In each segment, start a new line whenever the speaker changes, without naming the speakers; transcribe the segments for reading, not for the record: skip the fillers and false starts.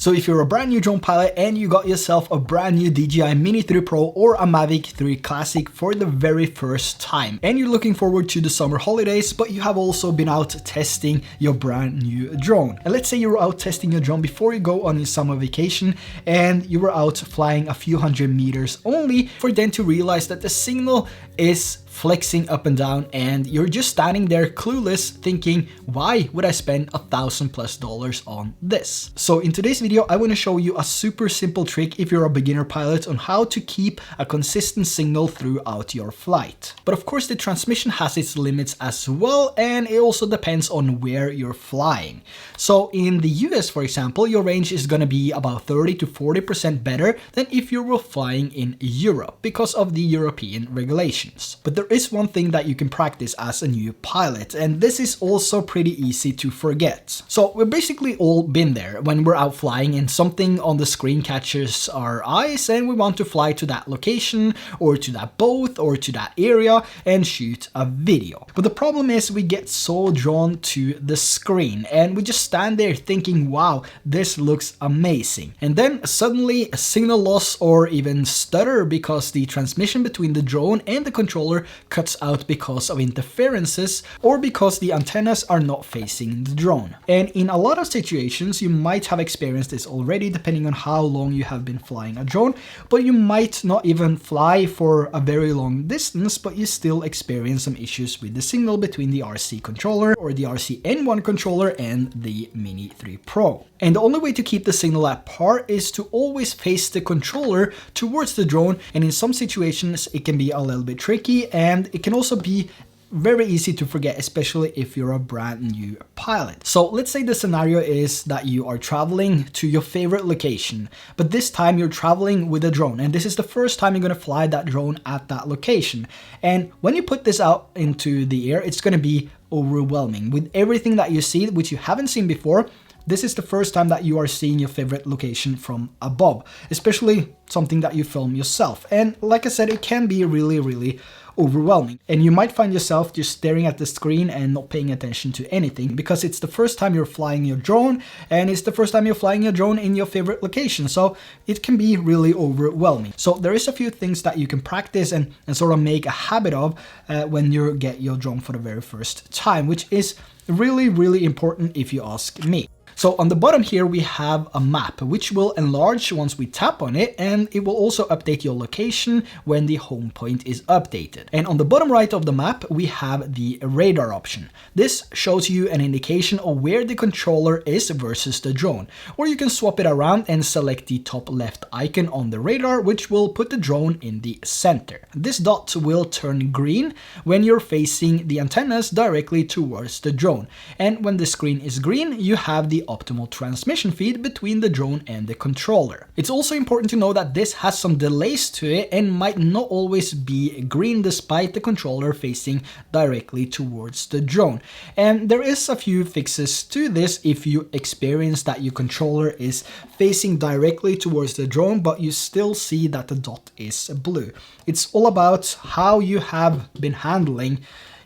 So if you're a brand new drone pilot and you got yourself a brand new DJI Mini 3 Pro or a Mavic 3 Classic for the very first time, and you're looking forward to the summer holidays, but you have also been out testing your brand new drone. And let's say you were out testing your drone before you go on your summer vacation, and you were out flying a few hundred meters only for then to realize that the signal is flexing up and down, and you're just standing there clueless thinking, why would I spend $1,000+ on this? So in today's video, I want to show you a super simple trick if you're a beginner pilot on how to keep a consistent signal throughout your flight. But of course the transmission has its limits as well, and it also depends on where you're flying. So in the US, for example, your range is going to be about 30 to 40% better than if you were flying in Europe because of the European regulations. But there is one thing that you can practice as a new pilot, and this is also pretty easy to forget. So we've basically all been there when we're out flying and something on the screen catches our eyes and we want to fly to that location or to that boat or to that area and shoot a video. But the problem is we get so drawn to the screen and we just stand there thinking, wow, this looks amazing. And then suddenly a signal loss or even stutter because the transmission between the drone and the controller cuts out because of interferences or because the antennas are not facing the drone. And in a lot of situations, you might have experienced this already depending on how long you have been flying a drone, but you might not even fly for a very long distance, but you still experience some issues with the signal between the RC controller or the RC N1 controller and the Mini 3 Pro. And the only way to keep the signal at par is to always face the controller towards the drone, and in some situations it can be a little bit tricky, and it can also be very easy to forget, especially if you're a brand new pilot. So let's say the scenario is that you are traveling to your favorite location, but this time you're traveling with a drone, and this is the first time you're going to fly that drone at that location. And when you put this out into the air, it's going to be overwhelming with everything that you see, which you haven't seen before. This is the first time that you are seeing your favorite location from above, especially something that you film yourself. And like I said, it can be really overwhelming. And you might find yourself just staring at the screen and not paying attention to anything because it's the first time you're flying your drone, and it's the first time you're flying your drone in your favorite location. So it can be really overwhelming. So there is a few things that you can practice and sort of make a habit of when you get your drone for the very first time, which is really important if you ask me. So on the bottom here, we have a map, which will enlarge once we tap on it, and it will also update your location when the home point is updated. And on the bottom right of the map, we have the radar option. This shows you an indication of where the controller is versus the drone. Or you can swap it around and select the top left icon on the radar, which will put the drone in the center. This dot will turn green when you're facing the antennas directly towards the drone. And when the screen is green, you have the optimal transmission feed between the drone and the controller. It's also important to know that this has some delays to it and might not always be green despite the controller facing directly towards the drone. And there is a few fixes to this if you experience that your controller is facing directly towards the drone but you still see that the dot is blue. It's all about how you have been handling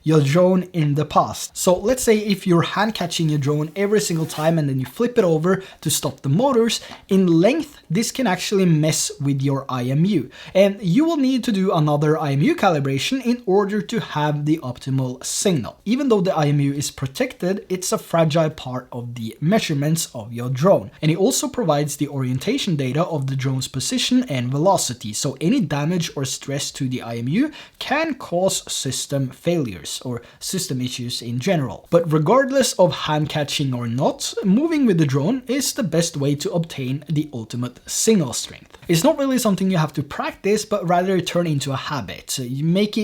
your drone in the past. So let's say if you're hand catching your drone every single time and then you flip it over to stop the motors, in length this can actually mess with your IMU, and you will need to do another IMU calibration in order to have the optimal signal. Even though the IMU is protected, it's a fragile part of the measurements of your drone, and it also provides the orientation data of the drone's position and velocity, so any damage or stress to the IMU can cause system failures or system issues in general. But regardless of hand catching or not, moving with the drone is the best way to obtain the ultimate signal strength. It's not really something you have to practice, but rather turn into a habit. So you make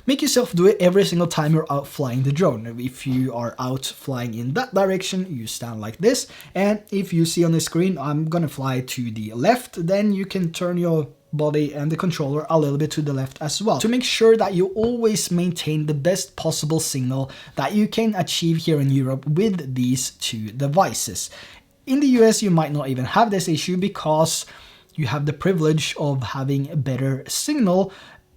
yourself do it every single time you're out flying the drone. If you are out flying in that direction, you stand like this, and if you see on the screen I'm gonna fly to the left, then you can turn your body and the controller a little bit to the left as well to make sure that you always maintain the best possible signal that you can achieve here in Europe with these two devices. In the US, you might not even have this issue because you have the privilege of having a better signal.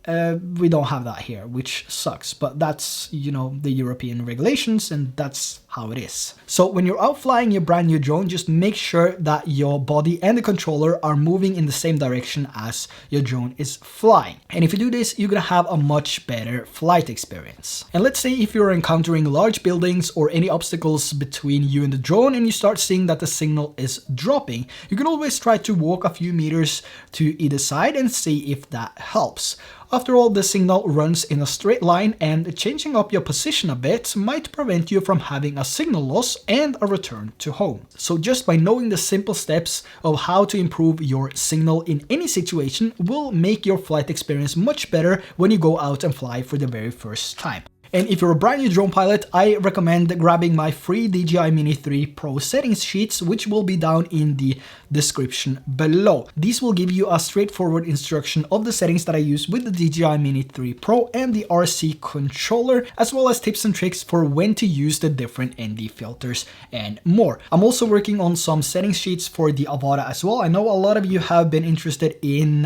We don't have that here, which sucks, but that's, you know, the European regulations, and that's how it is. So when you're out flying your brand new drone, just make sure that your body and the controller are moving in the same direction as your drone is flying. And if you do this, you're gonna have a much better flight experience. And let's say if you're encountering large buildings or any obstacles between you and the drone and you start seeing that the signal is dropping, you can always try to walk a few meters to either side and see if that helps. After all, the signal runs in a straight line, and changing up your position a bit might prevent you from having a signal loss and a return to home. So just by knowing the simple steps of how to improve your signal in any situation will make your flight experience much better when you go out and fly for the very first time. And if you're a brand new drone pilot, I recommend grabbing my free DJI Mini 3 Pro settings sheets, which will be down in the description below. These will give you a straightforward instruction of the settings that I use with the DJI Mini 3 Pro and the RC controller, as well as tips and tricks for when to use the different ND filters and more. I'm also working on some settings sheets for the Avata as well. I know a lot of you have been interested in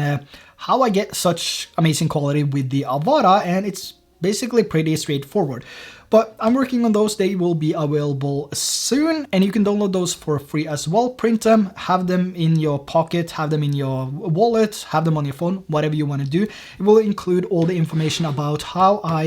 how I get such amazing quality with the Avata, and it's basically pretty straightforward. But I'm working on those. They will be available soon, and you can download those for free as well. Print them, have them in your pocket, have them in your wallet, have them on your phone, whatever you want to do. It will include all the information about how I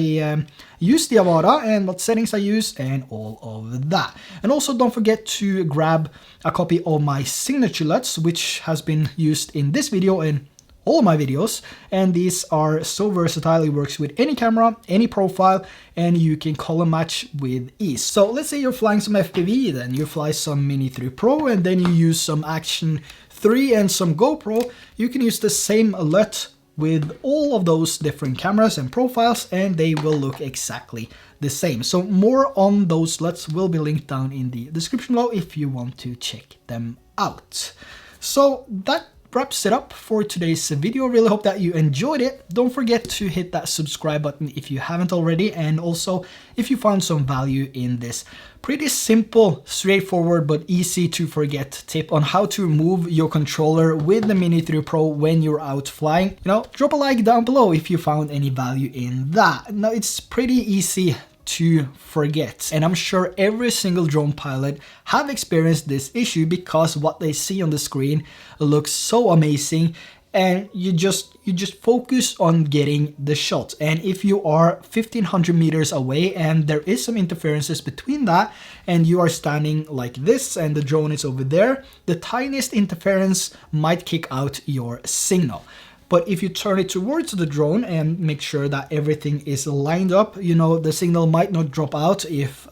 use the Avata and what settings I use and all of that. And also don't forget to grab a copy of my Signature LUTs, which has been used in this video and all of my videos, and these are so versatile. It works with any camera, any profile, and you can color match with ease. So let's say you're flying some FPV, then you fly some Mini 3 Pro, and then you use some Action 3 and some GoPro. You can use the same LUT with all of those different cameras and profiles, and they will look exactly the same. So more on those LUTs will be linked down in the description below if you want to check them out. So that wraps it up for today's video. Really hope that you enjoyed it. Don't forget to hit that subscribe button if you haven't already, and also if you found some value in this pretty simple, straightforward, but easy to forget tip on how to move your controller with the Mini 3 Pro when you're out flying. Drop a like down below if you found any value in that. Now, it's pretty easy to forget, and I'm sure every single drone pilot have experienced this issue because what they see on the screen looks so amazing, and you just focus on getting the shot. And if you are 1500 meters away and there is some interferences between that, and you are standing like this and the drone is over there, the tiniest interference might kick out your signal. But if you turn it towards the drone and make sure that everything is lined up, the signal might not drop out if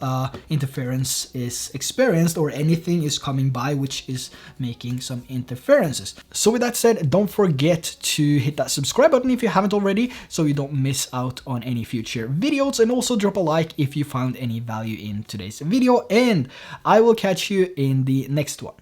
interference is experienced or anything is coming by which is making some interferences. So with that said, don't forget to hit that subscribe button if you haven't already, so you don't miss out on any future videos, and also drop a like if you found any value in today's video, and I will catch you in the next one.